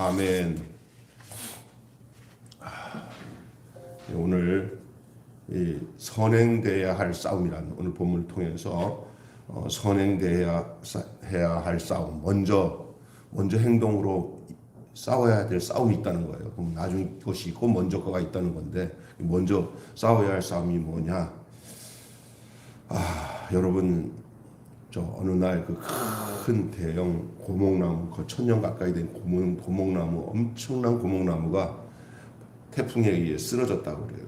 아멘. 오늘 이 선행돼야 할 싸움이란 오늘 본문을 통해서 선행돼야 해야 할 싸움, 먼저 행동으로 싸워야 될 싸움이 있다는 거예요. 그럼 나중 것이 있고 먼저 거가 있다는 건데, 먼저 싸워야 할 싸움이 뭐냐? 여러분, 저 어느 날 그 큰 대형 고목나무, 그 1000년 가까이 된 고목나무, 엄청난 고목나무가 태풍에 의해 쓰러졌다고 그래요.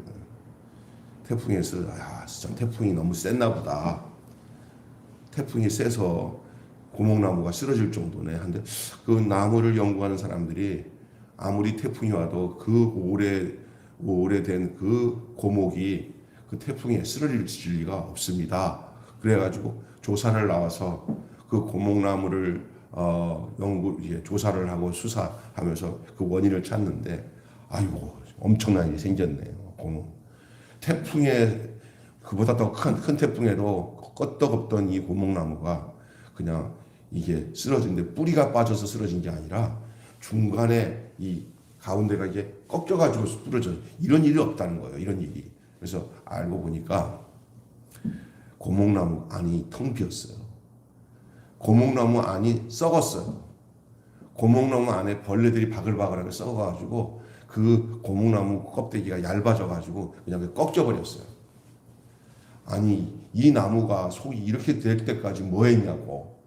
태풍에 진짜 태풍이 너무 셌나 보다. 태풍이 세서 고목나무가 쓰러질 정도네. 한데 그 나무를 연구하는 사람들이 아무리 태풍이 와도 그 오래된 그 고목이 그 태풍에 쓰러질 리가 없습니다. 그래가지고 조사를 나와서 그 고목나무를 조사를 하고 수사하면서 그 원인을 찾는데, 아이고 엄청난 일이 생겼네요. 태풍에, 그보다 더 큰 태풍에도 껐떡없던 이 고목나무가 그냥 이게 쓰러진데, 뿌리가 빠져서 쓰러진 게 아니라 중간에 이 가운데가 이게 꺾여가지고 쓰러져. 이런 일이 없다는 거예요. 이런 일이. 그래서 알고 보니까 고목나무 안이 텅 비었어요. 고목나무 안이 썩었어요. 고목나무 안에 벌레들이 바글바글하게 썩어가지고 그 고목나무 껍데기가 얇아져가지고 그냥 꺾여버렸어요. 아니, 이 나무가 속이 이렇게 될 때까지 뭐 했냐고,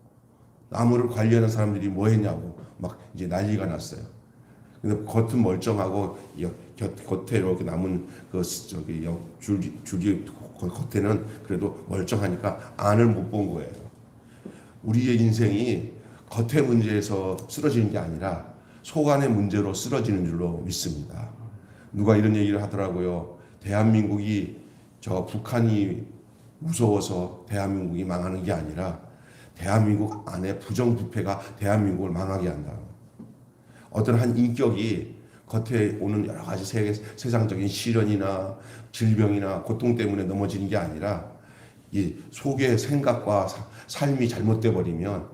나무를 관리하는 사람들이 뭐 했냐고 막 이제 난리가 났어요. 근데 겉은 멀쩡하고 겉에 이렇게 남은 그 줄기 겉에는 그래도 멀쩡하니까 안을 못 본 거예요. 우리의 인생이 겉의 문제에서 쓰러지는 게 아니라 속 안의 문제로 쓰러지는 줄로 믿습니다. 누가 이런 얘기를 하더라고요. 대한민국이 북한이 무서워서 대한민국이 망하는 게 아니라 대한민국 안에 부정부패가 대한민국을 망하게 한다. 어떤 한 인격이 겉에 오는 여러 가지 세상적인 시련이나 질병이나 고통 때문에 넘어지는 게 아니라 이 속의 생각과 삶이 잘못돼 버리면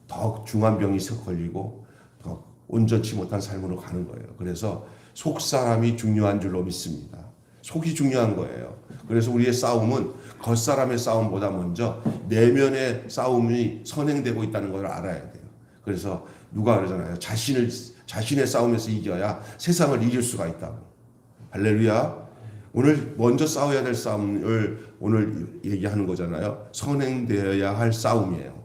더 중한 병이 걸리고 더 온전치 못한 삶으로 가는 거예요. 그래서 속 사람이 중요한 줄로 믿습니다. 속이 중요한 거예요. 그래서 우리의 싸움은 겉사람의 싸움보다 먼저 내면의 싸움이 선행되고 있다는 걸 알아야 돼요. 그래서 누가 그러잖아요. 자신의 싸움에서 이겨야 세상을 이길 수가 있다고. 할렐루야. 오늘 먼저 싸워야 될 싸움을 오늘 얘기하는 거잖아요. 선행되어야 할 싸움이에요.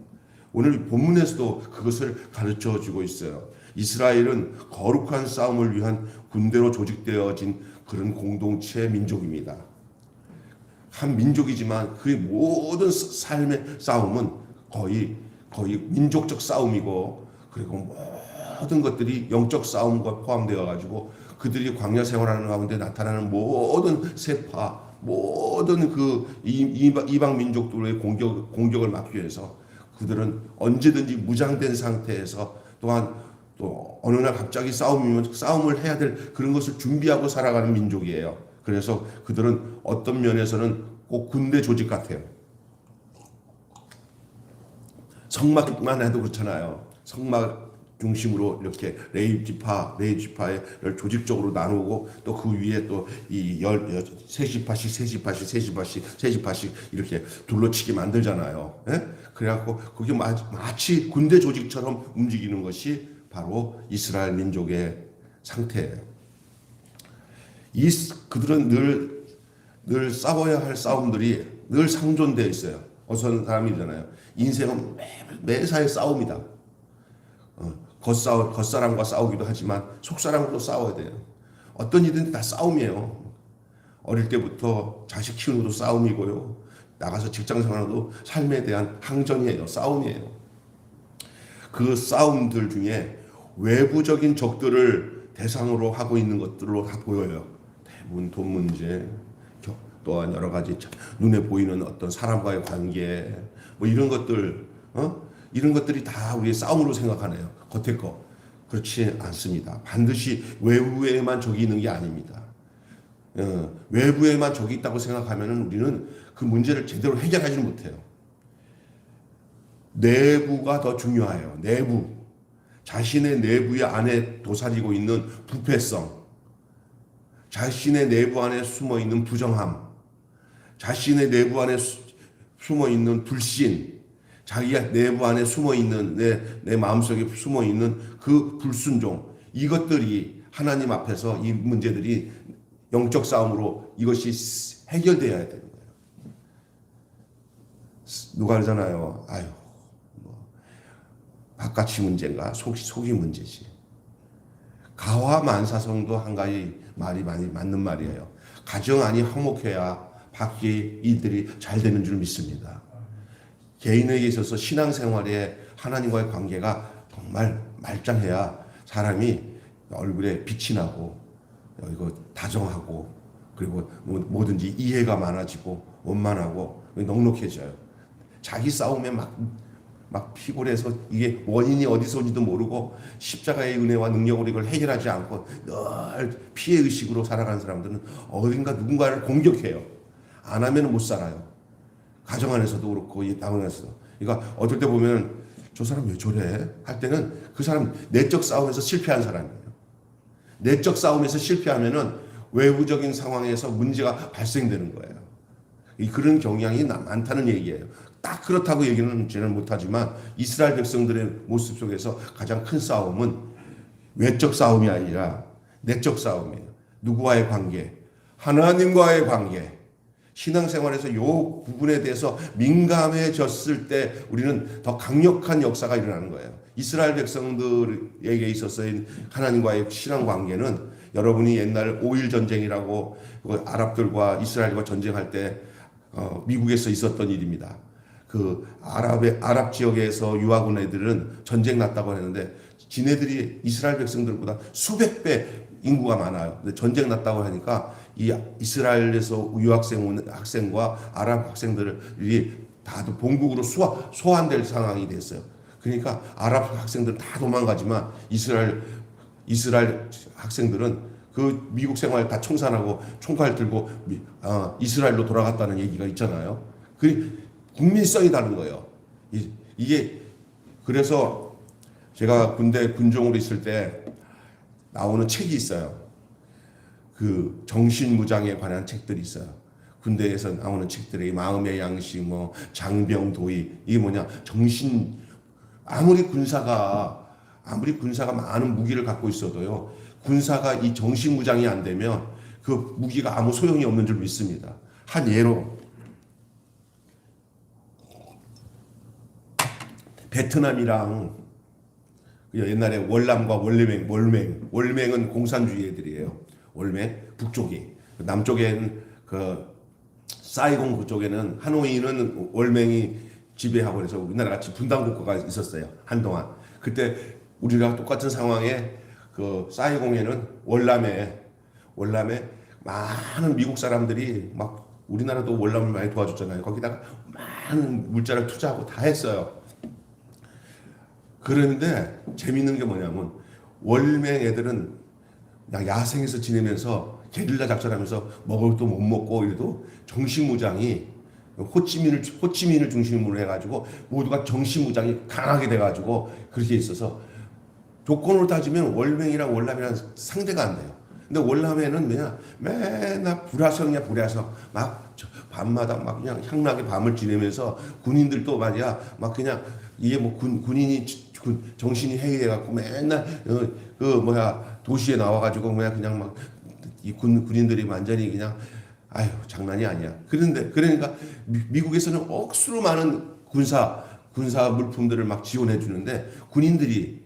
오늘 본문에서도 그것을 가르쳐 주고 있어요. 이스라엘은 거룩한 싸움을 위한 군대로 조직되어진 그런 공동체 민족입니다. 한 민족이지만 그 모든 삶의 싸움은 거의 민족적 싸움이고, 그리고 모든 것들이 영적 싸움과 포함되어 가지고 그들이 광야 생활하는 가운데 나타나는 모든 세파, 모든 그 이방 민족들의 공격을 막기 위해서 그들은 언제든지 무장된 상태에서, 또한 또 어느 날 갑자기 싸움을 해야 될 그런 것을 준비하고 살아가는 민족이에요. 그래서 그들은 어떤 면에서는 꼭 군대 조직 같아요. 성막만 해도 그렇잖아요. 성막 중심으로 이렇게 레위 지파를 조직적으로 나누고, 또 그 위에 또 이 세지파씩 이렇게 둘러치게 만들잖아요. 예? 그래갖고 그게 마치 군대 조직처럼 움직이는 것이 바로 이스라엘 민족의 상태예요. 그들은 늘 싸워야 할 싸움들이 늘 상존되어 있어요. 어떤 사람이잖아요. 인생은 매사에 싸움이다. 겉사람과 싸우기도 하지만 속사람과도 싸워야 돼요. 어떤 일은 다 싸움이에요. 어릴 때부터 자식 키우는 것도 싸움이고요. 나가서 직장 생활도 삶에 대한 항전이에요. 싸움이에요. 그 싸움들 중에 외부적인 적들을 대상으로 하고 있는 것들로 다 보여요. 대부분 돈 문제, 또한 여러 가지 눈에 보이는 어떤 사람과의 관계, 뭐 이런 것들이 다 우리의 싸움으로 생각하네요. 겉에 거. 그렇지 않습니다. 반드시 외부에만 적이 있는 게 아닙니다. 외부에만 적이 있다고 생각하면 우리는 그 문제를 제대로 해결하지 못해요. 내부가 더 중요해요. 내부. 자신의 내부의 안에 도사리고 있는 부패성, 자신의 내부 안에 숨어 있는 부정함, 자신의 내부 안에 숨어 있는 불신, 자기가 내부 안에 숨어 있는 내 마음속에 숨어 있는 그 불순종, 이것들이 하나님 앞에서 이 문제들이 영적 싸움으로 이것이 해결되어야 되는 거예요. 누가 그러잖아요. 아유, 뭐 바깥이 문제인가 속이 문제지. 가와 만사성도 한 가지 말이 많이 맞는 말이에요. 가정 안이 화목해야 밖의 일들이 잘 되는 줄 믿습니다. 개인에게 있어서 신앙생활에 하나님과의 관계가 정말 말짱해야 사람이 얼굴에 빛이 나고 이거 다정하고 그리고 뭐든지 이해가 많아지고 원만하고 넉넉해져요. 자기 싸움에 막 피곤해서 이게 원인이 어디서 온지도 모르고 십자가의 은혜와 능력으로 이걸 해결하지 않고 늘 피해의식으로 살아가는 사람들은 어딘가 누군가를 공격해요. 안 하면 못 살아요. 가정 안에서도 그렇고 이 당 안에서도. 그러니까 어떨 때 보면 저 사람 왜 저래? 할 때는 그 사람 내적 싸움에서 실패한 사람이에요. 내적 싸움에서 실패하면은 외부적인 상황에서 문제가 발생되는 거예요. 그런 경향이 많다는 얘기예요. 딱 그렇다고 얘기는 저는 못하지만 이스라엘 백성들의 모습 속에서 가장 큰 싸움은 외적 싸움이 아니라 내적 싸움이에요. 누구와의 관계? 하나님과의 관계. 신앙생활에서 이 부분에 대해서 민감해졌을 때 우리는 더 강력한 역사가 일어나는 거예요. 이스라엘 백성들에게 있어서의 하나님과의 신앙 관계는 여러분이 옛날 5.1 전쟁이라고 아랍들과 이스라엘과 전쟁할 때 미국에서 있었던 일입니다. 그 아랍 지역에서 유학 온 애들은 전쟁 났다고 했는데 지네들이 이스라엘 백성들보다 수백 배 인구가 많아요. 근데 전쟁 났다고 하니까 이 이스라엘에서 유학생 온 학생과 아랍 학생들이 다들 본국으로 소환될 상황이 됐어요. 그러니까 아랍 학생들은 다 도망가지만 이스라엘 학생들은 그 미국 생활 다 청산하고 총칼 들고 이스라엘로 돌아갔다는 얘기가 있잖아요. 그 국민성이 다른 거예요. 이게 그래서 제가 군대 군종으로 있을 때 나오는 책이 있어요. 그 정신무장에 관한 책들이 있어요. 군대에서 나오는 책들이 마음의 양식, 뭐 장병도의, 이게 뭐냐, 아무리 군사가 많은 무기를 갖고 있어도요, 군사가 이 정신무장이 안 되면 그 무기가 아무 소용이 없는 줄 믿습니다. 한 예로 베트남이랑 옛날에 월남과 월맹은 공산주의 애들이에요. 월맹 북쪽이, 남쪽에는 그 사이공 그쪽에는 하노이는 월맹이 지배하고 그래서 우리나라 같이 분단 국가가 있었어요. 한동안. 그때 우리가 똑같은 상황에 그 사이공에는 월남에 많은 미국 사람들이 막 우리나라도 월남을 많이 도와줬잖아요. 거기다가 많은 물자를 투자하고 다 했어요. 그런데 재밌는 게 뭐냐면 월맹 애들은 그냥 야생에서 지내면서 게릴라 작전하면서 먹을 것도 못 먹고 이래도 정신무장이 호치민을 중심으로 해가지고 모두가 정신무장이 강하게 돼가지고 그렇게 있어서 조건으로 따지면 월맹이랑 월남이랑 상대가 안 돼요. 근데 월남에는 그냥 맨날 불화성 막 밤마다 막 그냥 향락의 밤을 지내면서 군인들도 말이야 막 그냥 이게 뭐 군인이 정신이 해이해갖고 맨날 도시에 나와가지고 그냥 막 이 군인들이 완전히 그냥 아유 장난이 아니야. 그러니까 미국에서는 억수로 많은 군사 물품들을 막 지원해 주는데 군인들이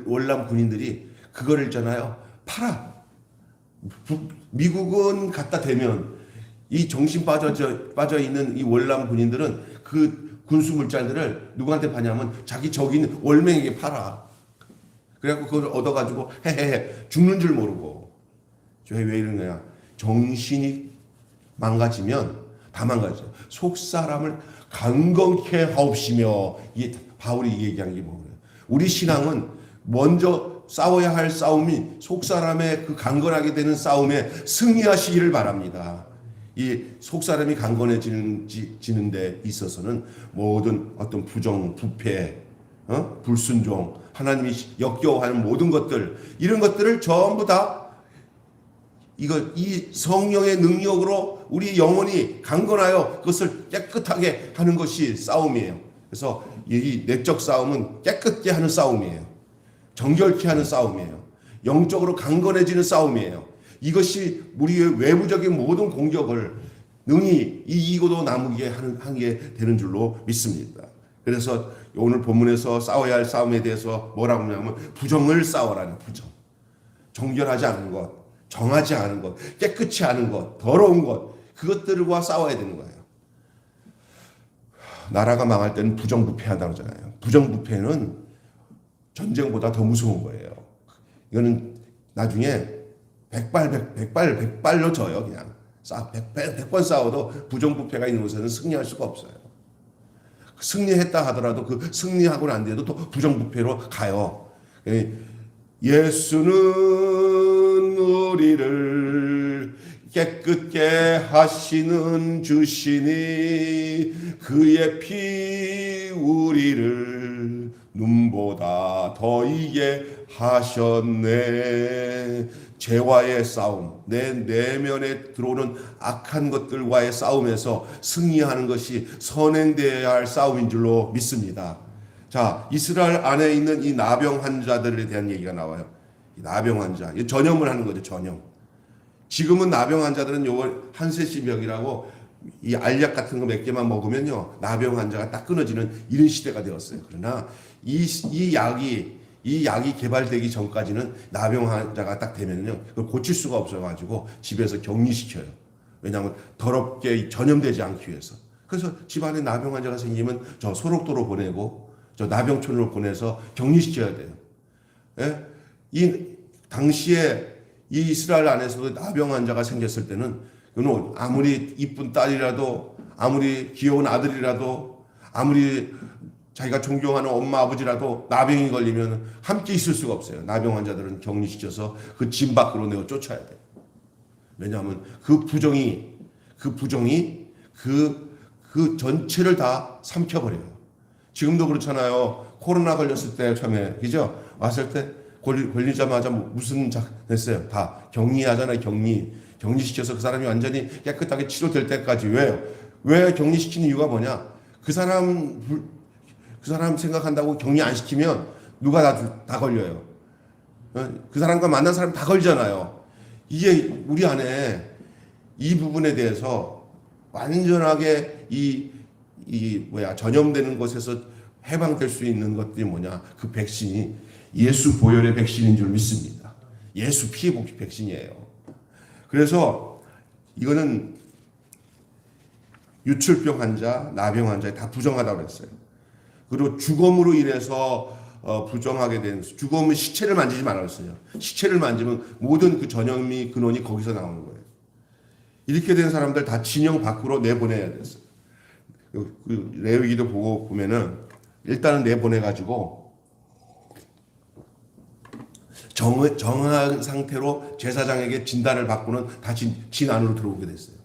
월남 군인들이 그거를 있잖아요 팔아. 미국은 갖다 대면 이 정신 빠져 있는 이 월남 군인들은 그 군수 물자들을 누구한테 파냐면 자기 적인 월맹에게 팔아. 그래갖고 그걸 얻어가지고 죽는 줄 모르고. 왜 이런 거야? 정신이 망가지면 다 망가져. 속 사람을 강건케 하옵시며. 이게 바울이 얘기한 게 뭐예요? 우리 신앙은 먼저 싸워야 할 싸움이 속 사람의 그 강건하게 되는 싸움에 승리하시기를 바랍니다. 이 속 사람이 강건해지는 데 있어서는 모든 어떤 부패, 불순종, 하나님이 역겨워하는 모든 것들, 이런 것들을 전부 다 이 성령의 능력으로 우리 영혼이 강건하여 그것을 깨끗하게 하는 것이 싸움이에요. 그래서 이 내적 싸움은 깨끗게 하는 싸움이에요. 정결케 하는 싸움이에요. 영적으로 강건해지는 싸움이에요. 이것이 우리의 외부적인 모든 공격을 능히 이기고도 남게 하게 되는 줄로 믿습니다. 그래서 오늘 본문에서 싸워야 할 싸움에 대해서 뭐라고 하냐면 부정을 싸워라는, 부정. 정결하지 않은 것, 정하지 않은 것, 깨끗이 않은 것, 더러운 것, 그것들과 싸워야 되는 거예요. 나라가 망할 때는 부정부패한다고 하잖아요. 부정부패는 전쟁보다 더 무서운 거예요. 이거는 나중에 백발로 져요. 그냥 100번 싸워도 부정부패가 있는 곳에는 승리할 수가 없어요. 승리했다 하더라도 그 승리하고 난 뒤에도 또 부정부패로 가요. 예수는 우리를 깨끗게 하시는 주시니 그의 피 우리를 눈보다 더 이게 하셨네. 죄와의 싸움, 내 내면에 들어오는 악한 것들과의 싸움에서 승리하는 것이 선행되어야 할 싸움인 줄로 믿습니다. 자, 이스라엘 안에 있는 이 나병 환자들에 대한 얘기가 나와요. 이 나병 환자, 전염을 하는 거죠, 전염. 지금은 나병 환자들은 요걸 한세시병이라고 이 알약 같은 거 몇 개만 먹으면요, 나병 환자가 딱 끊어지는 이런 시대가 되었어요. 그러나 이 약이 개발되기 전까지는 나병 환자가 딱 되면요, 그걸 고칠 수가 없어가지고 집에서 격리시켜요. 왜냐하면 더럽게 전염되지 않기 위해서. 그래서 집안에 나병 환자가 생기면 저 소록도로 보내고 저 나병촌으로 보내서 격리시켜야 돼요. 예? 이 당시에 이 이스라엘 안에서도 나병 환자가 생겼을 때는 아무리 이쁜 딸이라도, 아무리 귀여운 아들이라도, 아무리 자기가 존경하는 엄마 아버지라도 나병이 걸리면 함께 있을 수가 없어요. 나병 환자들은 격리시켜서 그 집 밖으로 내어 쫓아야 돼요. 왜냐하면 그 부정이 그 전체를 다 삼켜버려요. 지금도 그렇잖아요. 코로나 걸렸을 때 처음에, 그죠? 왔을 때 걸리자마자 무슨 했어요? 다 격리하잖아요. 격리시켜서 그 사람이 완전히 깨끗하게 치료될 때까지. 왜요? 왜 격리시키는 이유가 뭐냐? 그 사람 생각한다고 격리 안 시키면 누가 다 걸려요. 그 사람과 만난 사람 다 걸잖아요. 이게 우리 안에 이 부분에 대해서 완전하게 전염되는 것에서 해방될 수 있는 것들이 뭐냐? 그 백신이 예수 보혈의 백신인 줄 믿습니다. 예수 피의 백신이에요. 그래서 이거는 유출병 환자, 나병 환자에 다 부정하다고 그랬어요. 그리고 죽음으로 인해서 부정하게 된, 죽음은 시체를 만지지 말라고 했어요. 시체를 만지면 모든 그 전염이, 근원이 거기서 나오는 거예요. 이렇게 된 사람들 다 진영 밖으로 내보내야 됐어요. 그 레위기도 보면은 일단은 내보내가지고 정한 상태로 제사장에게 진단을 받고는 다 진 안으로 들어오게 됐어요.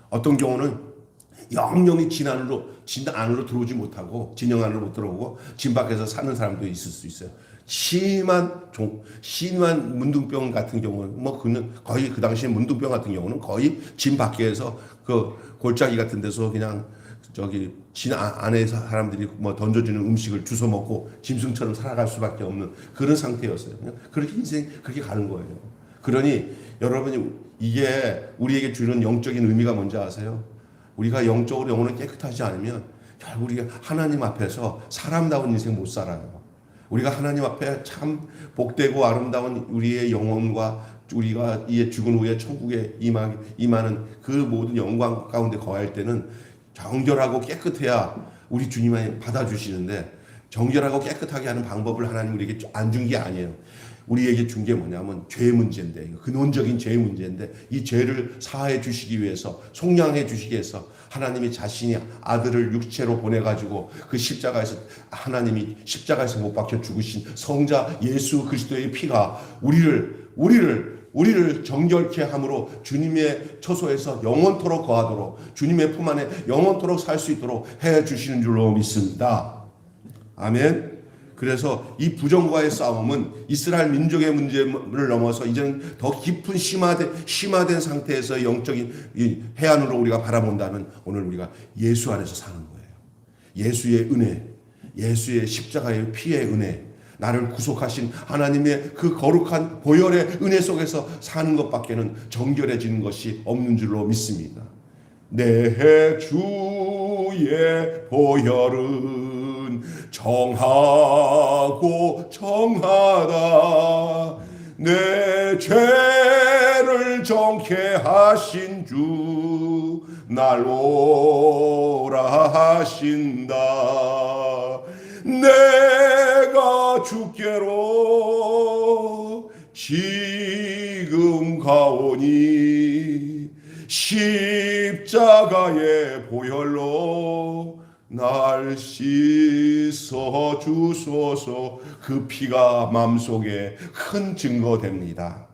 어떤 경우는 영영이 진 안으로 들어오지 못하고, 진영 안으로 못 들어오고 진 밖에서 사는 사람도 있을 수 있어요. 심한 문둥병 같은 경우는 그는 거의, 그 당시에 문둥병 같은 경우는 거의 진 밖에서 그 골짜기 같은 데서 그냥 진 안에 사람들이 던져주는 음식을 주워 먹고 짐승처럼 살아갈 수밖에 없는 그런 상태였어요. 그렇게 그렇게 가는 거예요. 그러니 여러분이 이게 우리에게 주는 영적인 의미가 뭔지 아세요? 우리가 영적으로 영혼을 깨끗하지 않으면 결국 우리가 하나님 앞에서 사람다운 인생 못 살아요. 우리가 하나님 앞에 참 복되고 아름다운 우리의 영혼과 우리가 이에 죽은 후에 천국에 임하는 그 모든 영광 가운데 거할 때는 정결하고 깨끗해야 우리 주님이 받아주시는데, 정결하고 깨끗하게 하는 방법을 하나님 우리에게 안 준 게 아니에요. 우리에게 준 게 뭐냐면 죄 문제인데, 근원적인 죄 문제인데, 이 죄를 사해 주시기 위해서, 속량해 주시기 위해서 하나님이 자신이 아들을 육체로 보내가지고 그 십자가에서, 하나님이 십자가에서 못 박혀 죽으신 성자 예수 그리스도의 피가 우리를 정결케 함으로 주님의 처소에서 영원토록 거하도록, 주님의 품 안에 영원토록 살 수 있도록 해 주시는 줄로 믿습니다. 아멘. 그래서 이 부정과의 싸움은 이스라엘 민족의 문제를 넘어서 이제는 더 깊은 심화된 상태에서 영적인 이 해안으로 우리가 바라본다는 오늘 우리가 예수 안에서 사는 거예요. 예수의 은혜, 예수의 십자가의 피의 은혜, 나를 구속하신 하나님의 그 거룩한 보혈의 은혜 속에서 사는 것밖에는 정결해지는 것이 없는 줄로 믿습니다. 내 주의 보혈은 정하고 정하다. 내 죄를 정케 하신 주 날 오라 하신다. 내가 주께로 지금 가오니 십자가의 보혈로 날 씻어 주소서. 그 피가 마음속에 큰 증거됩니다.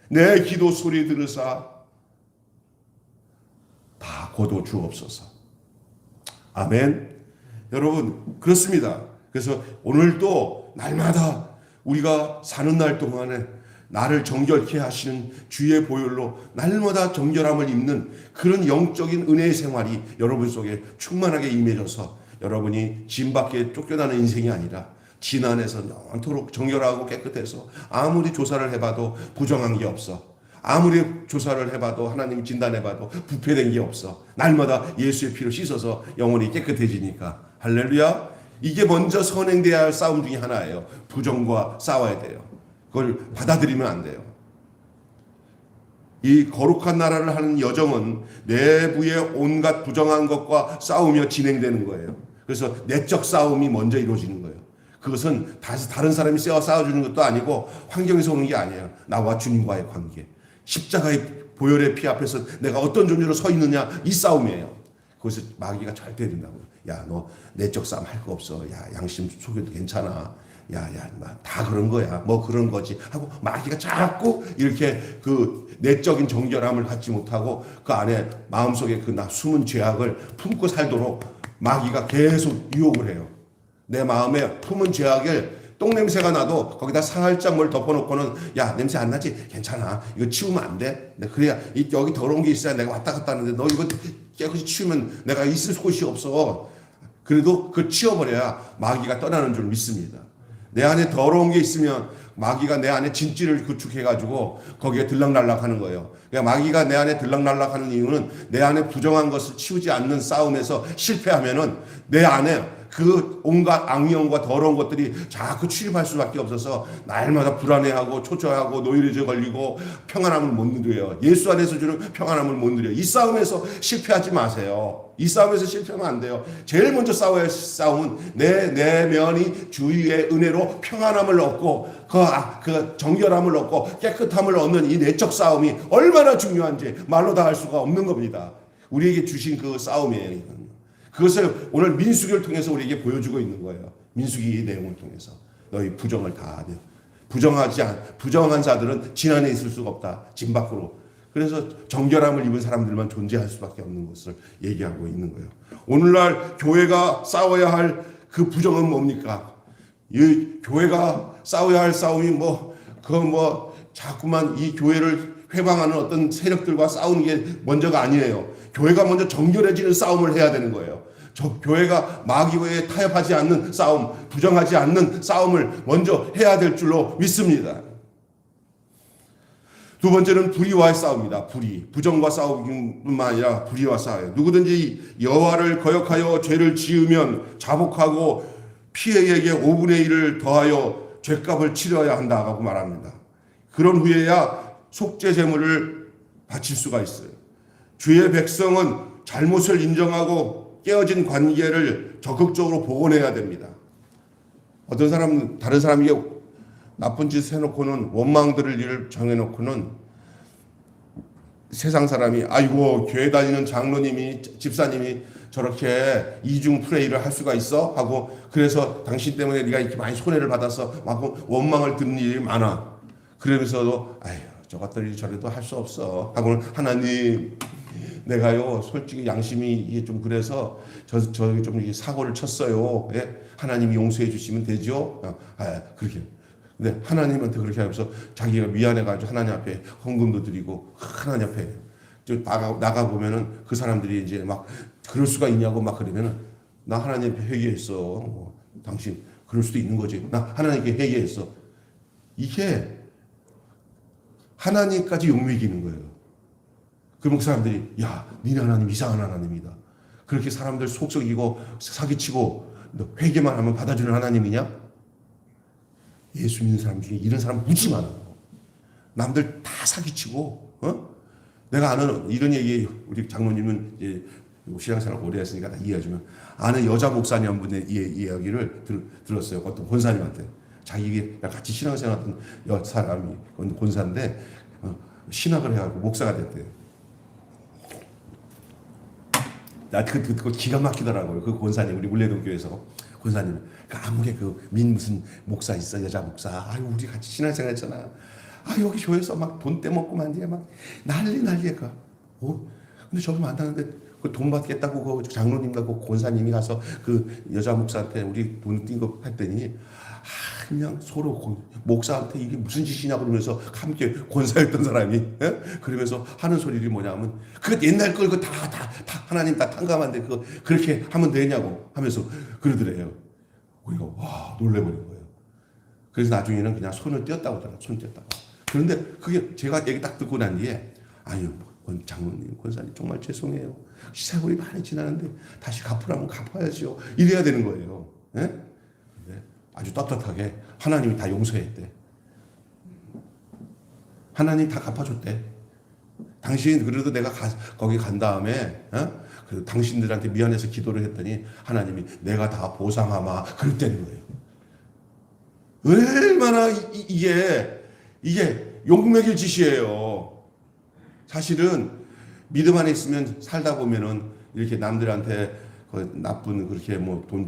내 기도 소리 들으사 다 거둬 주옵소서. 아멘. 여러분 그렇습니다. 그래서 오늘도 날마다 우리가 사는 날 동안에 나를 정결케 하시는 주의 보혈로 날마다 정결함을 입는 그런 영적인 은혜의 생활이 여러분 속에 충만하게 임해져서 여러분이 짐 밖에 쫓겨나는 인생이 아니라 진 안에서 영원토록 정결하고 깨끗해서 아무리 조사를 해봐도 부정한 게 없어. 아무리 조사를 해봐도 하나님 진단해봐도 부패된 게 없어. 날마다 예수의 피로 씻어서 영혼이 깨끗해지니까. 할렐루야. 이게 먼저 선행돼야 할 싸움 중에 하나예요. 부정과 싸워야 돼요. 그걸 받아들이면 안 돼요. 이 거룩한 나라를 하는 여정은 내부의 온갖 부정한 것과 싸우며 진행되는 거예요. 그래서 내적 싸움이 먼저 이루어지는 거예요. 그것은 다른 사람이 싸워주는 것도 아니고 환경에서 오는 게 아니에요. 나와 주님과의 관계. 십자가의 보혈의 피 앞에서 내가 어떤 존재로 서 있느냐, 이 싸움이에요. 거기서 마귀가 절대 된다고요. 야, 너 내적 싸움 할 거 없어. 야, 양심 속여도 괜찮아. 야, 다 그런 거야. 뭐 그런 거지. 하고 마귀가 자꾸 이렇게 그 내적인 정결함을 갖지 못하고 그 안에 마음속에 그 숨은 죄악을 품고 살도록 마귀가 계속 유혹을 해요. 내 마음에 품은 죄악을 똥냄새가 나도 거기다 살짝 뭘 덮어놓고는 야, 냄새 안 나지? 괜찮아. 이거 치우면 안 돼? 그래야 여기 더러운 게 있어야 내가 왔다 갔다 하는데 너 이거 깨끗이 치우면 내가 있을 곳이 없어. 그래도 그걸 치워버려야 마귀가 떠나는 줄 믿습니다. 내 안에 더러운 게 있으면 마귀가 내 안에 진지를 구축해가지고 거기에 들락날락하는 거예요. 그러니까 마귀가 내 안에 들락날락하는 이유는 내 안에 부정한 것을 치우지 않는 싸움에서 실패하면은 내 안에 그 온갖 악령과 더러운 것들이 자꾸 출입할 수밖에 없어서 날마다 불안해하고 초조하고 노이로제 걸리고 평안함을 못 누려요. 예수 안에서 주는 평안함을 못 누려요. 이 싸움에서 실패하지 마세요. 이 싸움에서 실패하면 안 돼요. 제일 먼저 싸워야 할 싸움은 내 내면이 주의 은혜로 평안함을 얻고 그 정결함을 얻고 깨끗함을 얻는 이 내적 싸움이 얼마나 중요한지 말로 다 할 수가 없는 겁니다. 우리에게 주신 그 싸움이에요. 그것을 오늘 민수기를 통해서 우리에게 보여주고 있는 거예요. 민수기 내용을 통해서. 너희 부정을 다 하며. 부정한 자들은 진 안에 있을 수가 없다. 진 밖으로. 그래서 정결함을 입은 사람들만 존재할 수밖에 없는 것을 얘기하고 있는 거예요. 오늘날 교회가 싸워야 할 그 부정은 뭡니까? 이 교회가 싸워야 할 싸움이 자꾸만 이 교회를 회방하는 어떤 세력들과 싸우는 게 먼저가 아니에요. 교회가 먼저 정결해지는 싸움을 해야 되는 거예요. 교회가 마귀에 타협하지 않는 싸움, 부정하지 않는 싸움을 먼저 해야 될 줄로 믿습니다. 두 번째는 불의와의 싸움입니다. 부정과 싸움뿐만 아니라 불의와 싸워요. 누구든지 여호와를 거역하여 죄를 지으면 자복하고 피해에게 5분의 1을 더하여 죄값을 치러야 한다고 말합니다. 그런 후에야 속죄 제물을 바칠 수가 있어요. 주의 백성은 잘못을 인정하고 깨어진 관계를 적극적으로 복원해야 됩니다. 어떤 사람은 다른 사람에게 나쁜 짓을 해놓고는 원망 들을 일을 정해놓고는 세상 사람이 아이고 교회 다니는 장로님이 집사님이 저렇게 이중 프레이를 할 수가 있어? 하고 그래서 당신 때문에 네가 이렇게 많이 손해를 받아서 막 원망을 듣는 일이 많아. 그러면서도 아휴 저것들이 저래도 할 수 없어 하고는 하나님 내가요 솔직히 양심이 이게 좀 그래서 저 좀 사고를 쳤어요. 예? 하나님이 용서해 주시면 되죠. 그렇게. 근데 하나님한테 그렇게 하면서 자기가 미안해가지고 하나님 앞에 헌금도 드리고 하나님 앞에 나가 보면은 그 사람들이 이제 막 그럴 수가 있냐고 막 그러면은 나 하나님 앞에 회개했어. 당신 그럴 수도 있는 거지. 나 하나님께 회개했어. 이게 하나님까지 욕먹이는 거예요. 그럼 그 사람들이 야, 니네 하나님 이상한 하나님이다. 그렇게 사람들 속썩이고 사기치고 너 회개만 하면 받아주는 하나님이냐? 예수 믿는 사람 중에 이런 사람 무지 많아요. 남들 다 사기치고, 내가 아는 이런 얘기, 우리 장로님은 이제 신앙생활 오래 했으니까 다 이해해주면, 아는 여자 목사님 한 분의 이야기를 들었어요. 어떤 권사님한테. 자기가 같이 신앙생활했던 사람이 권사인데, 신학을 해가지고 목사가 됐대요. 나 그거 듣고 기가 막히더라고요. 그 권사님, 우리 물레동 교회에서 권사님, 아무리 무슨 목사 있어, 여자 목사. 아유, 우리 같이 신앙생활 했잖아. 여기 교회에서 막 돈 떼먹고 만 뒤에 막 난리가. 근데 저거 만나는데 그 돈 받겠다고 그 장로님과 그 권사님이 가서 그 여자 목사한테 우리 돈 띈 거 했더니 그냥 서로 목사한테 이게 무슨 짓이냐 그러면서 함께 권사였던 사람이 그러면서 하는 소리가 뭐냐면 그 옛날 걸 다 하나님 다 탕감한데 그렇게 하면 되냐고 하면서 그러더래요. 우리가 와 놀래버린 거예요. 그래서 나중에는 그냥 손을 떼었다고 하더라고요. 손 떼었다고. 그런데 그게 제가 얘기 딱 듣고 난 뒤에 아유 장로님 권사님 정말 죄송해요. 세월이 많이 지나는데 다시 갚으라면 갚아야죠. 이래야 되는 거예요. 아주 떳떳하게 하나님이 다 용서했대. 하나님 다 갚아줬대. 당신 그래도 내가 거기 간 다음에 그 당신들한테 미안해서 기도를 했더니 하나님이 내가 다 보상하마 그랬다는 거예요. 얼마나 이게 욕먹일 짓이에요. 사실은 믿음 안에 있으면 살다 보면은 이렇게 남들한테 나쁜 그렇게 뭐 돈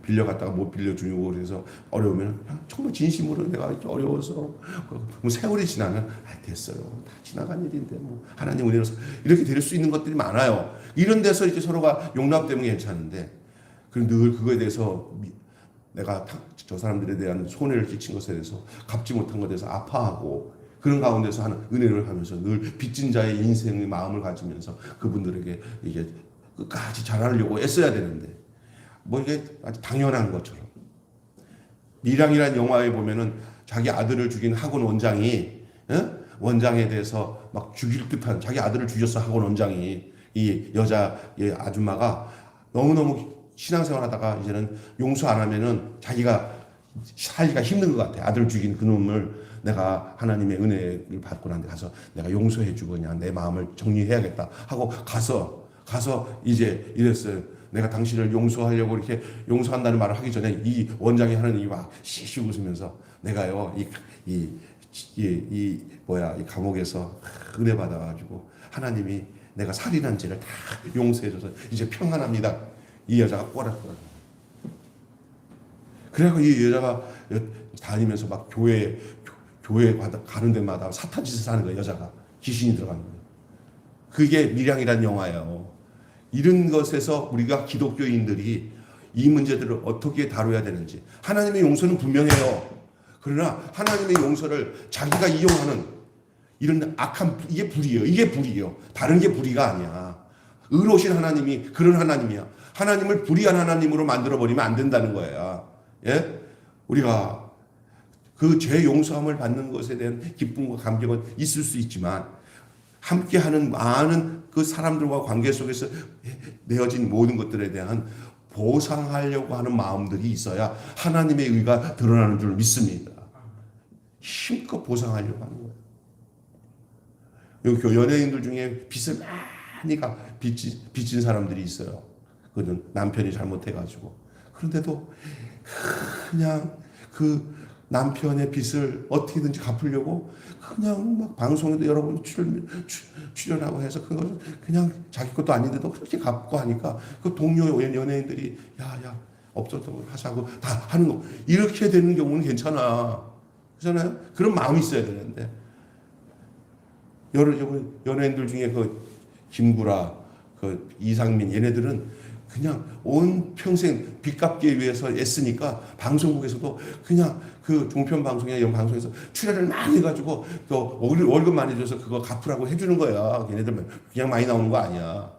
빌려갔다가 못 빌려주고 그래서 어려우면 정말 진심으로 내가 이렇게 어려워서 뭐 세월이 지나면 됐어요. 다 지나간 일인데 뭐 하나님 은혜로서 이렇게 될 수 있는 것들이 많아요. 이런 데서 이렇게 서로가 용납되면 괜찮은데 그럼 늘 그거에 대해서 내가 저 사람들에 대한 손해를 끼친 것에 대해서 갚지 못한 것에 대해서 아파하고 그런 가운데서 하는 은혜를 하면서 늘 빚진 자의 인생의 마음을 가지면서 그분들에게 이게 끝까지 잘하려고 애써야 되는데 뭐 이게 아주 당연한 것처럼 미량이라는 영화에 보면은 자기 아들을 죽인 학원 원장이 원장에 대해서 막 죽일 듯한 자기 아들을 죽였어. 학원 원장이 이 여자 아줌마가 너무너무 신앙생활 하다가 이제는 용서 안 하면은 자기가 살기가 힘든 것 같아. 아들을 죽인 그놈을 내가 하나님의 은혜를 받고 난 데 가서 내가 용서해주고 그냥 내 마음을 정리해야겠다 하고 가서 이제 이랬어요. 내가 당신을 용서하려고 이렇게 용서한다는 말을 하기 전에 이 원장이 하는 이 막 시시 웃으면서 내가요 이 감옥에서 은혜 받아가지고 하나님이 내가 살인한 죄를 다 용서해줘서 이제 평안합니다. 이 여자가 꼬락꼬락. 그래갖고 이 여자가 다니면서 막 교회 가는 데마다 사탄 짓을 하는 거예요. 여자가 귀신이 들어가는 거예요. 그게 밀양이란 영화예요. 이런 것에서 우리가 기독교인들이 이 문제들을 어떻게 다뤄야 되는지. 하나님의 용서는 분명해요. 그러나 하나님의 용서를 자기가 이용하는 이런 악한 이게 불이에요. 다른 게 불의가 아니야. 의로우신 하나님이 그런 하나님이야. 하나님을 불의한 하나님으로 만들어 버리면 안 된다는 거야. 예? 우리가 그 죄 용서함을 받는 것에 대한 기쁨과 감격은 있을 수 있지만 함께하는 많은 그 사람들과 관계 속에서 내어진 모든 것들에 대한 보상하려고 하는 마음들이 있어야 하나님의 의가 드러나는 줄 믿습니다. 힘껏 보상하려고 하는 거예요. 여기 연예인들 중에 빚을 많이 빚진 사람들이 있어요. 그는 남편이 잘못해가지고. 그런데도 그냥 그 남편의 빚을 어떻게든지 갚으려고 그냥 막 방송에도 여러 번 출연하고 해서 그걸 그냥 자기 것도 아닌데도 그렇게 갚고 하니까 그 동료 연예인들이 야 없었던 걸 하자고 다 하는 거. 이렇게 되는 경우는 괜찮아. 그렇잖아요? 그런 마음이 있어야 되는데 연예인들 중에 김구라, 그 이상민 얘네들은 그냥 온 평생 빚 갚기 위해서 애쓰니까 방송국에서도 그냥 그 종편 방송이나 이런 방송에서 출연을 많이 해가지고 또 월급 많이 줘서 그거 갚으라고 해주는 거야. 걔네들 그냥 많이 나오는 거 아니야.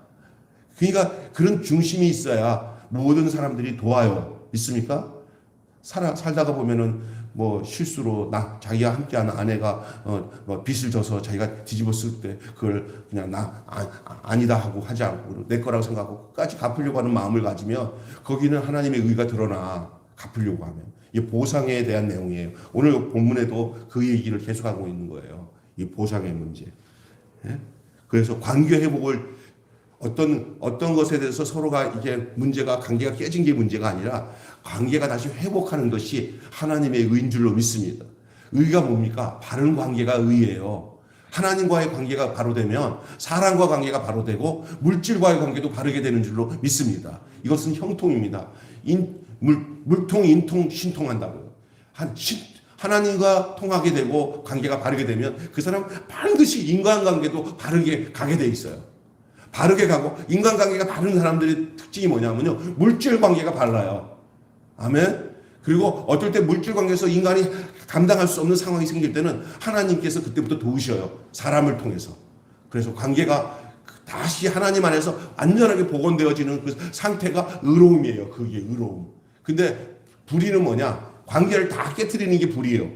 그러니까 그런 중심이 있어야 모든 사람들이 도와요. 있습니까? 살다가 보면은 뭐 실수로 자기가 함께하는 아내가 뭐 빚을 져서 자기가 뒤집었을 때 그걸 그냥 아니다 하고 하지 않고 내 거라고 생각하고 끝까지 갚으려고 하는 마음을 가지면 거기는 하나님의 의가 드러나. 갚으려고 하면 이 보상에 대한 내용이에요. 오늘 본문에도 그 얘기를 계속하고 있는 거예요. 이 보상의 문제. 예? 그래서 관계 회복을 어떤 것에 대해서 서로가 이게 문제가 관계가 깨진 게 문제가 아니라 관계가 다시 회복하는 것이 하나님의 의인 줄로 믿습니다. 의가 뭡니까? 바른 관계가 의예요. 하나님과의 관계가 바로 되면 사람과 관계가 바로 되고 물질과의 관계도 바르게 되는 줄로 믿습니다. 이것은 형통입니다. 물통, 인통, 신통한다고요. 하나님과 통하게 되고 관계가 바르게 되면 그 사람 반드시 인간관계도 바르게 가게 돼 있어요. 바르게 가고 인간관계가 바른 사람들의 특징이 뭐냐면요. 물질관계가 발라요. 아멘. 그리고 어떨 때 물질관계에서 인간이 감당할 수 없는 상황이 생길 때는 하나님께서 그때부터 도우셔요. 사람을 통해서. 그래서 관계가 다시 하나님 안에서 안전하게 복원되어지는 그 상태가 의로움이에요. 그게 의로움. 근데 불의는 뭐냐? 관계를 다 깨트리는 게 불의예요.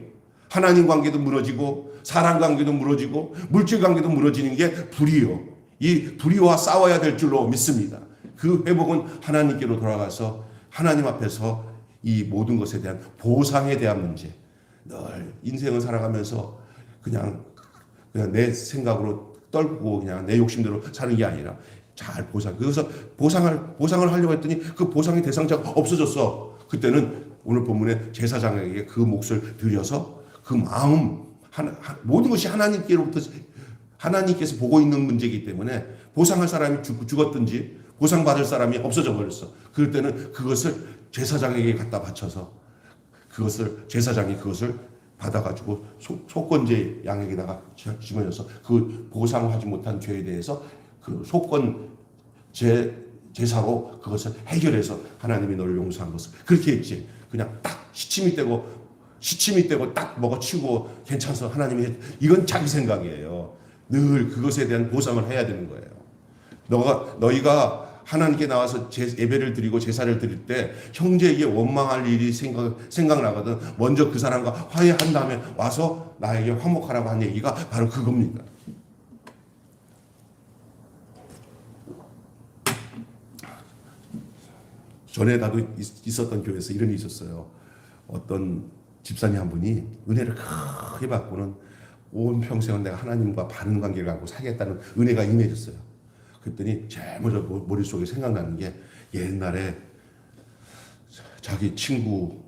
하나님 관계도 무너지고 사람 관계도 무너지고 물질 관계도 무너지는 게 불의예요. 이 불의와 싸워야 될 줄로 믿습니다. 그 회복은 하나님께로 돌아가서 하나님 앞에서 이 모든 것에 대한 보상에 대한 문제. 늘 인생을 살아가면서 그냥 내 생각으로 떨고 그냥 내 욕심대로 사는 게 아니라 잘 그래서 보상을 하려고 했더니 그 보상의 대상자가 없어졌어. 그때는 오늘 본문에 제사장에게 그 몫을 들여서 그 마음 모든 것이 하나님께서 보고 있는 문제이기 때문에 보상할 사람이 죽었든지 보상받을 사람이 없어져 버렸어. 그럴 때는 그것을 제사장에게 갖다 바쳐서 제사장이 그것을 받아가지고 속건제 양에게다가 집어넣어서 그 보상하지 못한 죄에 대해서 그 속건 제사로 그것을 해결해서 하나님이 너를 용서한 것을 그렇게 했지. 그냥 딱 시침이 떼고 딱 먹어치우고 괜찮아서 하나님이 이건 자기 생각이에요. 늘 그것에 대한 보상을 해야 되는 거예요. 너희가 하나님께 나와서 예배를 드리고 제사를 드릴 때 형제에게 원망할 일이 생각나거든. 먼저 그 사람과 화해한 다음에 와서 나에게 화목하라고 한 얘기가 바로 그겁니다. 전에 나도 있었던 교회에서 이런 일이 있었어요. 어떤 집사님 한 분이 은혜를 크게 받고는 온 평생은 내가 하나님과 바른 관계를 갖고 살겠다는 은혜가 임해졌어요. 그랬더니 제일 먼저 머릿속에 생각나는 게 옛날에 자기 친구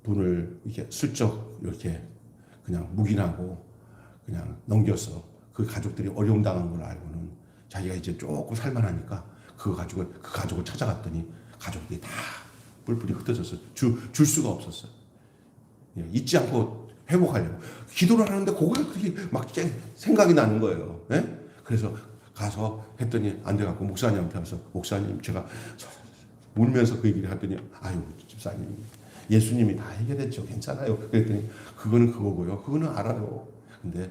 돈을 이렇게 슬쩍 이렇게 그냥 묵인하고 그냥 넘겼어. 그 가족들이 어려움 당한 걸 알고는 자기가 이제 조금 살만하니까 그 가족을 찾아갔더니 가족들이 다 뿔뿔이 흩어져서 줄 수가 없었어요. 잊지 않고 회복하려고 기도를 하는데 그거가 그렇게 막 생각이 나는 거예요. 네? 그래서 가서 했더니 안 돼갖고 목사님한테 가서 목사님 제가 울면서 그 얘기를 했더니 아유 집사님 예수님이 다 해결했죠. 괜찮아요. 그랬더니 그거는 그거고요. 그거는 알아요. 근데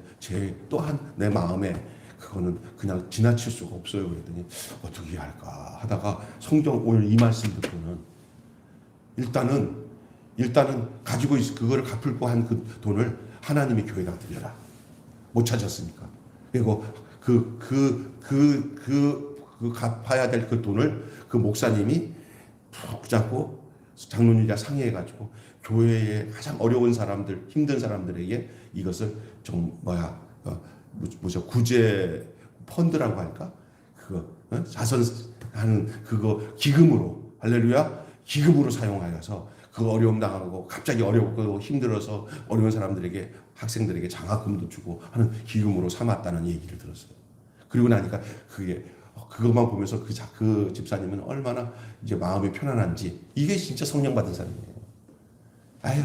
또한 내 마음에 그거는 그냥 지나칠 수가 없어요. 그랬더니 어떻게 할까 하다가 성경 오늘 이 말씀 듣고는 일단은 가지고 그거를 갚을 거 한 그 돈을 하나님의 교회에다 드려라. 못 찾았으니까. 그리고 갚아야 될 그 돈을 그 목사님이 푹 잡고 장로님과 상의해가지고 교회에 가장 어려운 사람들, 힘든 사람들에게 이것을 구제 펀드라고 할까? 자선하는 그거 기금으로, 할렐루야, 기금으로 사용하여서 그 어려움 당하고 갑자기 어렵고 힘들어서 어려운 사람들에게 학생들에게 장학금도 주고 하는 기금으로 삼았다는 얘기를 들었어요. 그리고 나니까 그것만 보면서 그 집사님은 얼마나 이제 마음이 편안한지 이게 진짜 성령 받은 사람이에요. 아유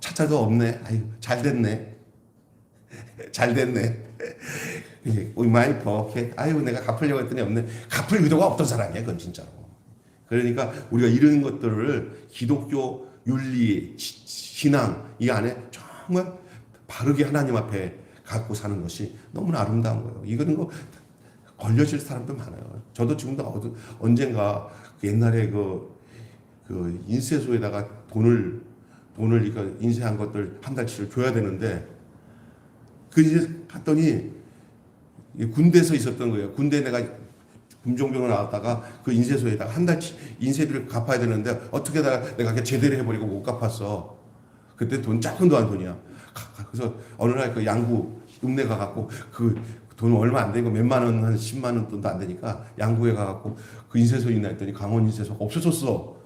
차차도 없네. 아유 잘 됐네. 잘 됐네. 우리 마이퍼, 아유 내가 갚으려고 했더니 없네. 갚을 의도가 없던 사람이야, 그건 진짜로. 그러니까 우리가 이런 것들을 기독교 윤리, 신앙 이 안에 정말 바르게 하나님 앞에 갖고 사는 것이 너무나 아름다운 거예요. 이거는 거 걸려질 사람도 많아요. 저도 지금도 언젠가 옛날에 그 인쇄소에다가 돈을 이거 인쇄한 것들 한 달치를 줘야 되는데 이제 갔더니 군대에서 있었던 거예요. 군대 내가 군종병으로 나왔다가 그 인쇄소에다가 한 달치 인쇄비를 갚아야 되는데 어떻게 내가 제대로 해버리고 못 갚았어. 그때 돈 조금도 안 돈이야. 그래서 어느 날 그 양구 읍내 가갖고 그 돈 얼마 안 되고 몇만 원, 한 10만 원 돈도 안 되니까 양구에 가갖고 그 인쇄소 있나 했더니 강원 인쇄소가 없어졌어.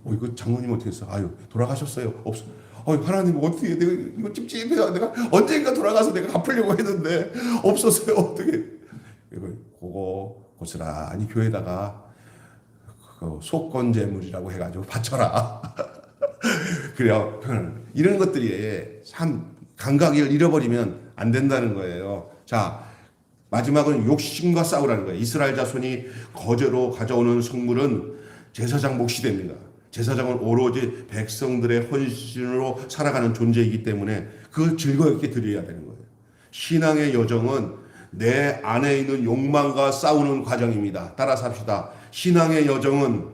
이거 장모님 어떻게 했어? 아유, 돌아가셨어요. 없어. 하나님 어떻게 내가 이거 찝찝해요. 내가 언젠가 돌아가서 내가 갚으려고 했는데 없었어요. 어떻게? 그거 고스란히 교회에다가 그 속건 재물이라고 해가지고 바쳐라. 그래요. 이런 것들이 참 감각을 잃어버리면 안 된다는 거예요. 자, 마지막은 욕심과 싸우라는 거예요. 이스라엘 자손이 거제로 가져오는 성물은 제사장 몫이 됩니다. 제사장은 오로지 백성들의 헌신으로 살아가는 존재이기 때문에 그 즐겁게 드려야 되는 거예요. 신앙의 여정은 내 안에 있는 욕망과 싸우는 과정입니다. 따라서 합시다. 신앙의 여정은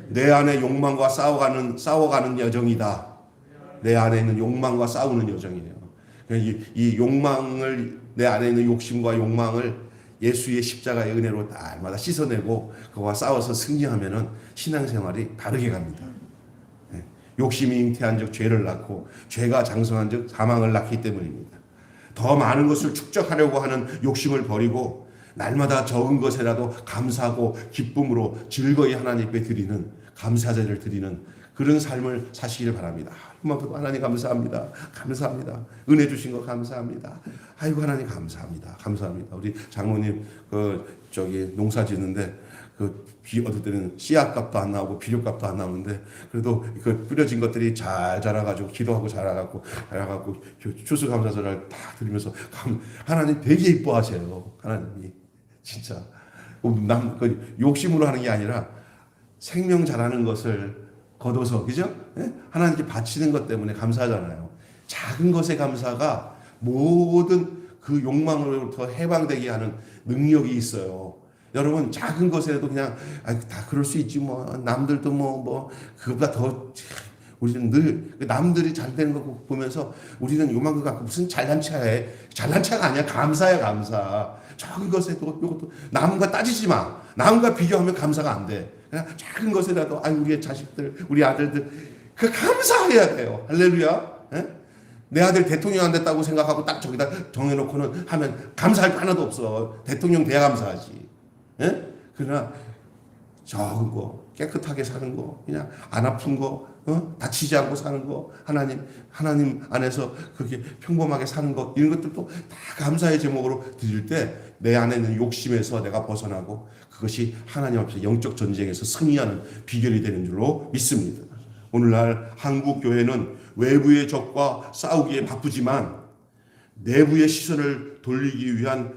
내 안에 욕망과 싸워가는 여정이다. 내 안에 있는 욕망과 싸우는 여정이에요. 이 욕망을, 내 안에 있는 욕심과 욕망을 예수의 십자가의 은혜로 날마다 씻어내고 그와 싸워서 승리하면은 신앙생활이 다르게 갑니다. 욕심이 잉태한 즉 죄를 낳고 죄가 장성한 즉 사망을 낳기 때문입니다. 더 많은 것을 축적하려고 하는 욕심을 버리고 날마다 적은 것에라도 감사하고 기쁨으로 즐거이 하나님께 드리는 감사제를 드리는 그런 삶을 사시길 바랍니다. 하나님 감사합니다. 감사합니다. 은혜 주신 거 감사합니다. 아이고 하나님 감사합니다. 감사합니다. 우리 장모님 농사 짓는데 어떨 때는 씨앗값도 안 나오고 비료값도 안 나오는데 그래도 그 뿌려진 것들이 잘 자라가지고 기도하고 자라가고 추수감사절을 다 드리면서 하나님 되게 이뻐하세요. 하나님이 진짜 욕심으로 하는 게 아니라 생명 잘하는 것을 거둬서 그죠? 하나님께 바치는 것 때문에 감사하잖아요. 작은 것의 감사가 모든 그 욕망으로부터 해방되게 하는 능력이 있어요. 여러분 작은 것에도 그냥 다 그럴 수 있지 뭐 남들도 그보다 더 우리는 늘 남들이 잘 되는 거 보면서 우리는 요만큼 갖고 무슨 잘난 체해. 잘난 체가 아니야. 감사야 감사. 작은 것에도 이것도 남과 따지지 마. 남과 비교하면 감사가 안 돼. 그냥 작은 것이라도 우리의 자식들 우리 아들들 그 감사해야 돼요. 할렐루야. 내 아들 대통령 안 됐다고 생각하고 딱 저기다 정해놓고는 하면 감사할 거 하나도 없어. 대통령 돼야 감사하지. 그러나 적은 거 깨끗하게 사는 거 그냥 안 아픈 거 다치지 않고 사는 거 하나님 안에서 그렇게 평범하게 사는 거 이런 것들도 다 감사의 제목으로 드릴 때 내 안에 있는 욕심에서 내가 벗어나고 그것이 하나님 앞에서 영적 전쟁에서 승리하는 비결이 되는 줄로 믿습니다. 오늘날 한국 교회는 외부의 적과 싸우기에 바쁘지만 내부의 시선을 돌리기 위한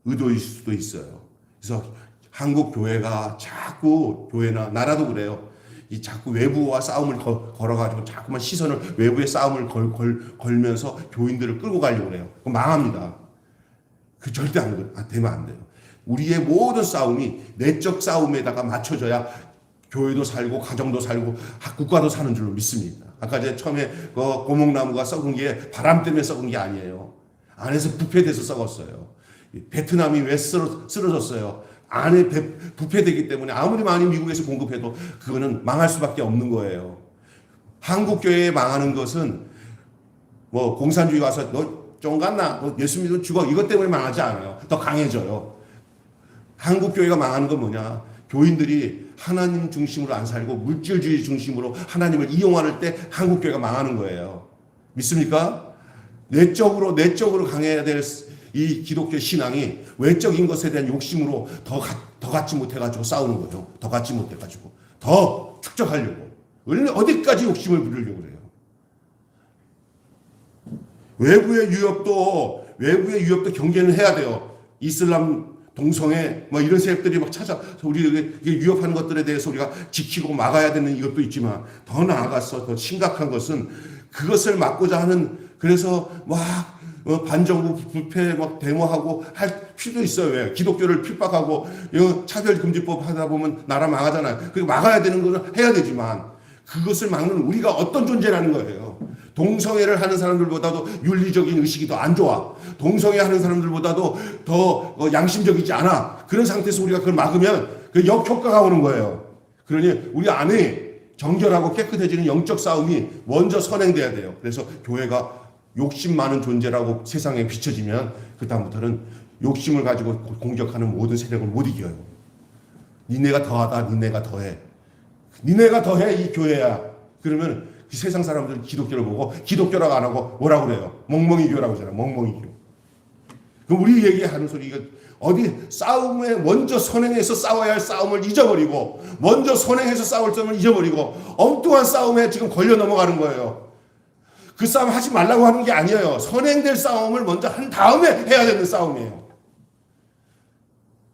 의도일 수도 있어요. 그래서 한국 교회가 자꾸 교회나 나라도 그래요. 이 자꾸 외부와 싸움을 걸어가지고 자꾸만 시선을 외부의 싸움을 걸면서 교인들을 끌고 가려고 그래요. 그럼 망합니다. 그 절대 되면 안 돼요. 우리의 모든 싸움이 내적 싸움에다가 맞춰져야 교회도 살고 가정도 살고 국가도 사는 줄로 믿습니다. 아까 제가 처음에 고목나무가 썩은 게 바람 때문에 썩은 게 아니에요. 안에서 부패돼서 썩었어요. 베트남이 왜 쓰러졌어요? 안에 부패되기 때문에 아무리 많이 미국에서 공급해도 그거는 망할 수밖에 없는 거예요. 한국 교회에 망하는 것은 공산주의 와서 너 쫑갔나? 너 예수 믿으면 죽어. 이것 때문에 망하지 않아요. 더 강해져요. 한국 교회가 망하는 건 뭐냐? 교인들이 하나님 중심으로 안 살고 물질주의 중심으로 하나님을 이용할 때 한국 교회가 망하는 거예요. 믿습니까? 내적으로 강해야 될 이 기독교 신앙이 외적인 것에 대한 욕심으로 더 갖지 못해가지고 싸우는 거죠. 더 갖지 못해가지고 더 축적하려고 어디까지 욕심을 부리려고 그래요. 외부의 유혹도 외부의 위협도 경계는 해야 돼요. 이슬람 동성애 뭐 이런 세력들이 막 찾아 우리 위협하는 것들에 대해서 우리가 지키고 막아야 되는 이것도 있지만, 더 나아가서 더 심각한 것은 그것을 막고자 하는, 그래서 막 반정부 불패 막 데모하고 할 필요도 있어요. 왜? 기독교를 핍박하고 차별금지법 하다 보면 나라 망하잖아요. 그 막아야 되는 거는 해야 되지만, 그것을 막는 우리가 어떤 존재라는 거예요. 동성애를 하는 사람들보다도 윤리적인 의식이 더 안 좋아. 동성애 하는 사람들보다도 더 양심적이지 않아. 그런 상태에서 우리가 그걸 막으면 그 역효과가 오는 거예요. 그러니 우리 안에 정결하고 깨끗해지는 영적 싸움이 먼저 선행돼야 돼요. 그래서 교회가 욕심 많은 존재라고 세상에 비춰지면 그다음부터는 욕심을 가지고 공격하는 모든 세력을 못 이겨요. 니네가 더하다, 니네가 더해. 니네가 더해, 이 교회야. 그러면 그 세상 사람들은 기독교를 보고 기독교라고 안 하고 뭐라고 그래요? 멍멍이교라고 하잖아요. 멍멍이교. 그럼 우리 얘기하는 소리가 어디 싸움에 먼저 선행해서 싸워야 할 싸움을 잊어버리고, 먼저 선행해서 싸울 점을 잊어버리고 엉뚱한 싸움에 지금 걸려 넘어가는 거예요. 그 싸움 하지 말라고 하는 게 아니에요. 선행될 싸움을 먼저 한 다음에 해야 되는 싸움이에요.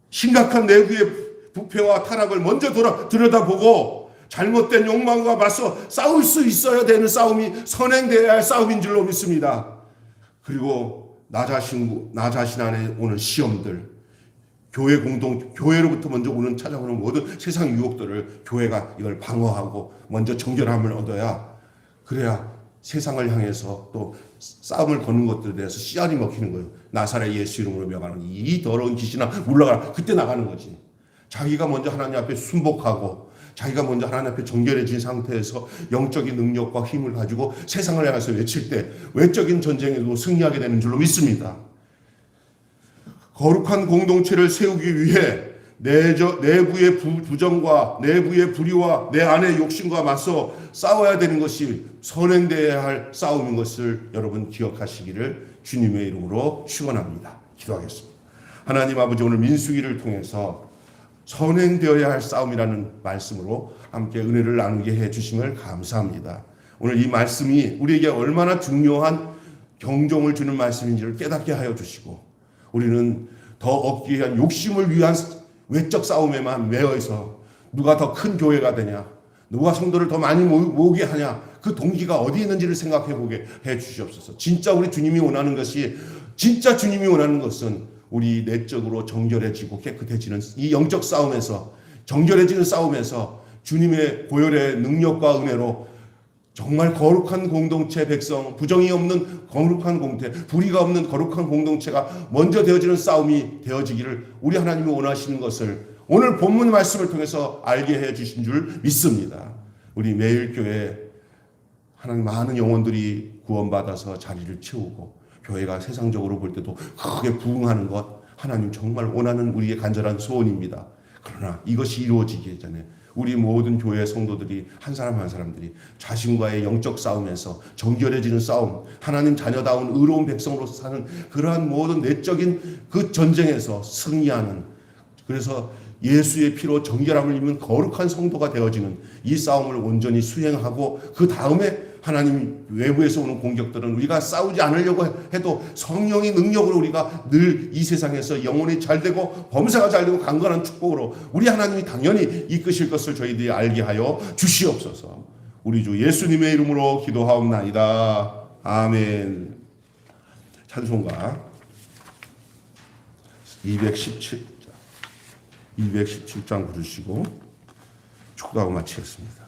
심각한 내부의 부패와 타락을 먼저 들여다보고 잘못된 욕망과 맞서 싸울 수 있어야 되는 싸움이 선행되어야 할 싸움인 줄로 믿습니다. 그리고 나 자신 안에 오는 시험들, 교회로부터 먼저 찾아오는 모든 세상 유혹들을 교회가 이걸 방어하고 먼저 정결함을 얻어야, 그래야 세상을 향해서 또 싸움을 거는 것들에 대해서 씨알이 먹히는 거예요. 나사렛 예수 이름으로 명하는 이 더러운 귀신아 물러가라. 그때 나가는 거지. 자기가 먼저 하나님 앞에 순복하고, 자기가 먼저 하나님 앞에 정결해진 상태에서 영적인 능력과 힘을 가지고 세상을 향해서 외칠 때 외적인 전쟁에도 승리하게 되는 줄로 믿습니다. 거룩한 공동체를 세우기 위해 내부의 부정과 내부의 불의와 내 안의 욕심과 맞서 싸워야 되는 것이 선행되어야 할 싸움인 것을 여러분 기억하시기를 주님의 이름으로 축원합니다. 기도하겠습니다. 하나님 아버지, 오늘 민수기를 통해서 선행되어야 할 싸움이라는 말씀으로 함께 은혜를 나누게 해주심을 감사합니다. 오늘 이 말씀이 우리에게 얼마나 중요한 경종을 주는 말씀인지를 깨닫게 하여 주시고, 우리는 더 얻기 위한 욕심을 위한 외적 싸움에만 매여 있어 누가 더 큰 교회가 되냐, 누가 성도를 더 많이 모으게 하냐, 그 동기가 어디 있는지를 생각해 보게 해 주시옵소서. 진짜 주님이 원하는 것은 우리 내적으로 정결해지고 깨끗해지는 이 영적 싸움에서, 정결해지는 싸움에서 주님의 고열의 능력과 은혜로 정말 거룩한 공동체 백성, 부정이 없는 거룩한 공동체, 불의가 없는 거룩한 공동체가 먼저 되어지는 싸움이 되어지기를 우리 하나님이 원하시는 것을 오늘 본문 말씀을 통해서 알게 해 주신 줄 믿습니다. 우리 매일교회 하나님 많은 영혼들이 구원받아서 자리를 채우고 교회가 세상적으로 볼 때도 크게 부흥하는 것, 하나님 정말 원하는 우리의 간절한 소원입니다. 그러나 이것이 이루어지기 전에 우리 모든 교회 성도들이 한 사람 한 사람들이 자신과의 영적 싸움에서 정결해지는 싸움, 하나님 자녀다운 의로운 백성으로서 사는 그러한 모든 내적인 그 전쟁에서 승리하는, 그래서 예수의 피로 정결함을 입는 거룩한 성도가 되어지는 이 싸움을 온전히 수행하고, 그 다음에 하나님 외부에서 오는 공격들은 우리가 싸우지 않으려고 해도 성령의 능력으로 우리가 늘 이 세상에서 영혼이 잘되고 범사가 잘되고 강건한 축복으로 우리 하나님이 당연히 이끄실 것을 저희들이 알게 하여 주시옵소서. 우리 주 예수님의 이름으로 기도하옵나이다. 아멘. 찬송가 217장 부르시고 축도하고 마치겠습니다.